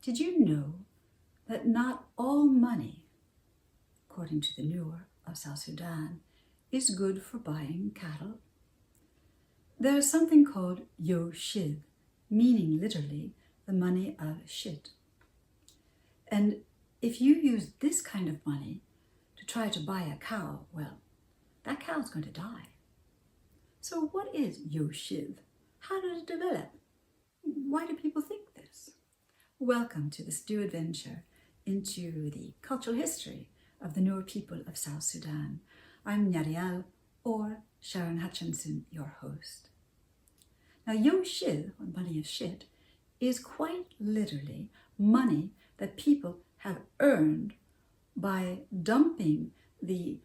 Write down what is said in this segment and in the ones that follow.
Did you know that not all money, according to the Nuer of South Sudan, is good for buying cattle? There is something called Yiow, meaning literally the money of shit. And if you use this kind of money to try to buy a cow, well, that cow is going to die. So what is Yiow? How did it develop? Why do people think this? Welcome to this new adventure into the cultural history of the Nuer people of South Sudan. I'm Yiow, or Sharon Hutchinson, your host. Now, Yiow, or money of shit, is quite literally money that people have earned by dumping the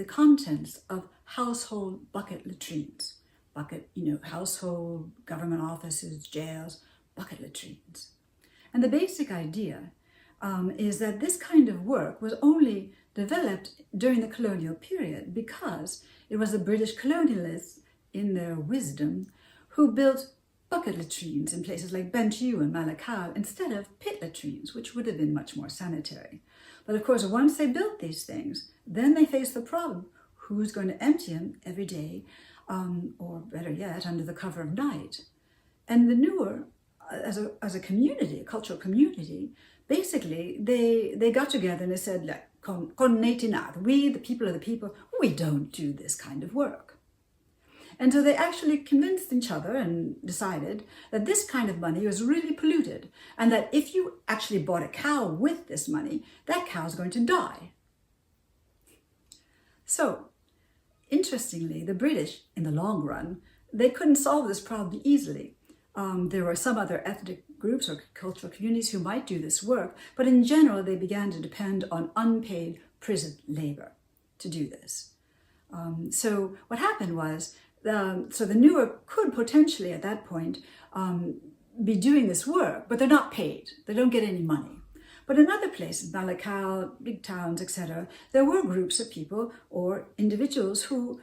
contents of household bucket latrines. Household, government offices, jails, bucket latrines. And the basic idea is that this kind of work was only developed during the colonial period because it was the British colonialists, in their wisdom, who built bucket latrines in places like Yiow and Malakal instead of pit latrines, which would have been much more sanitary. But of course, once they built these things, then they faced the problem: who's going to empty them every day, or better yet, under the cover of night? And the Nuer, as a community, a cultural community, basically they got together and they said, like, we, the people of the people, we don't do this kind of work. And so they actually convinced each other and decided that this kind of money was really polluted, and that if you actually bought a cow with this money, that cow is going to die. So, interestingly, the British, in the long run, they couldn't solve this problem easily. There were some other ethnic groups or cultural communities who might do this work, but in general, they began to depend on unpaid prison labor to do this. So what happened was, so the Nuer could potentially at that point be doing this work, but they're not paid. They don't get any money. But in other places, Malakal, big towns, etc., there were groups of people or individuals who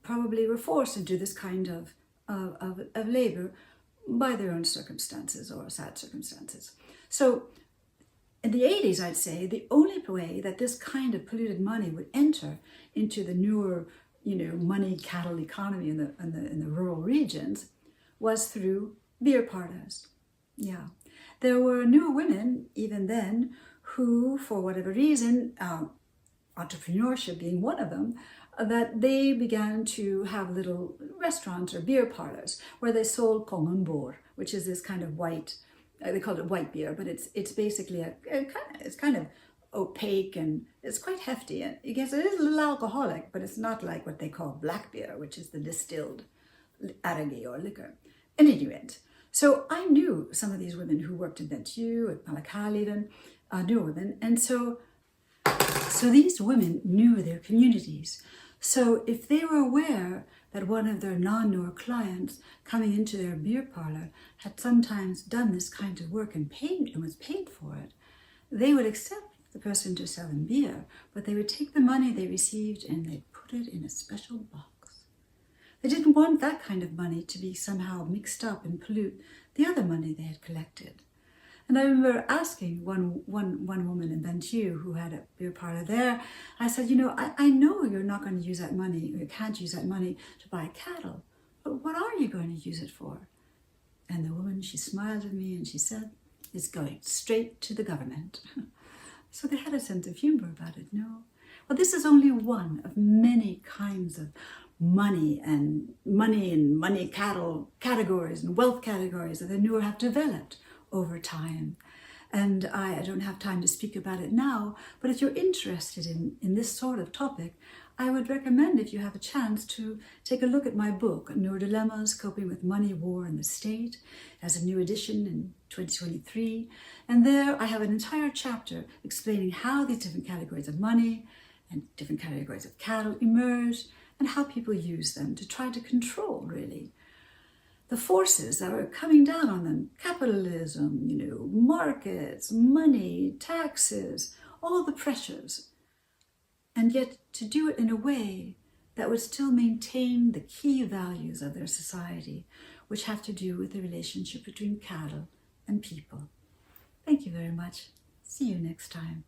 probably were forced to do this kind of labor by their own circumstances or sad circumstances. So in the 80s, I'd say, the only way that this kind of polluted money would enter into the Nuer, money cattle economy in the rural regions was through beer parlors. Yeah. There were Nuer women, even then, who, for whatever reason, entrepreneurship being one of them, that they began to have little restaurants or beer parlors where they sold kongonbor, which is this kind of white, they call it white beer, but it's basically it's kind of opaque and it's quite hefty. And I guess it is a little alcoholic, but it's not like what they call black beer, which is the distilled arage or liquor. In any event, so I knew some of these women who worked in Yiow, at Malakal even, Nuer women, and so these women knew their communities. So if they were aware that one of their non-Nuer clients coming into their beer parlor had sometimes done this kind of work and was paid for it, they would accept the person to sell them beer, but they would take the money they received and they'd put it in a special box. They didn't want that kind of money to be somehow mixed up and pollute the other money they had collected. And I remember asking one woman in Yiow who had a beer parlor there, I said, I know you're not going to use that money, or you can't use that money to buy cattle, but what are you going to use it for? And the woman, she smiled at me and she said, it's going straight to the government. So they had a sense of humor about it, no? Well, this is only one of many kinds of money and money cattle categories and wealth categories that the Nuer have developed over time. And I don't have time to speak about it now, but if you're interested in this sort of topic, I would recommend, if you have a chance, to take a look at my book, Nuer Dilemmas, Coping with Money, War, and the State, as a new edition in 2023. And there I have an entire chapter explaining how these different categories of money and different categories of cattle emerged and how people use them to try to control, really, the forces that are coming down on them: capitalism, markets, money, taxes, all the pressures. And yet to do it in a way that would still maintain the key values of their society, which have to do with the relationship between cattle and people. very much. See you next time.